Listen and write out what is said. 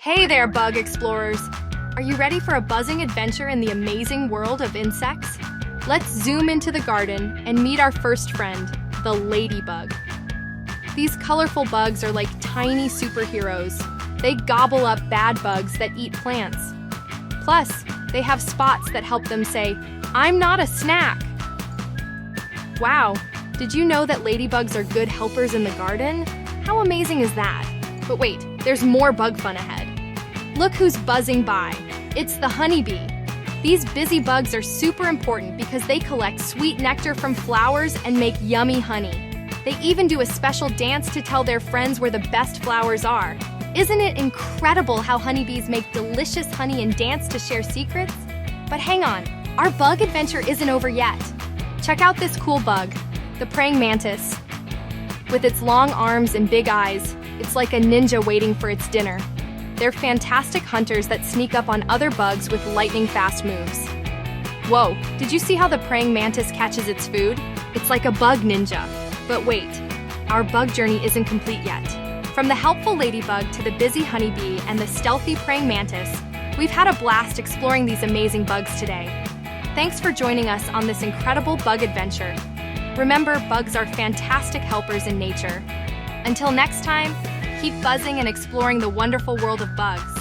Hey there, bug explorers! Are you ready for a buzzing adventure in the amazing world of insects? Let's zoom into the garden and meet our first friend, the ladybug. These colorful bugs are like tiny superheroes. They gobble up bad bugs that eat plants. Plus, they have spots that help them say, "I'm not a snack." Wow, did you know that ladybugs are good helpers in the garden? How amazing is that? But wait, there's more bug fun ahead. Look who's buzzing by. It's the honeybee. These busy bugs are super important because they collect sweet nectar from flowers and make yummy honey. They even do a special dance to tell their friends where the best flowers are. Isn't it incredible how honeybees make delicious honey and dance to share secrets? But hang on, our bug adventure isn't over yet. Check out this cool bug, the praying mantis. With its long arms and big eyes, it's like a ninja waiting for its dinner. They're fantastic hunters that sneak up on other bugs with lightning-fast moves. Whoa, did you see how the praying mantis catches its food? It's like a bug ninja. But wait, our bug journey isn't complete yet. From the helpful ladybug to the busy honeybee and the stealthy praying mantis, we've had a blast exploring these amazing bugs today. Thanks for joining us on this incredible bug adventure. Remember, bugs are fantastic helpers in nature. Until next time, keep buzzing and exploring the wonderful world of bugs.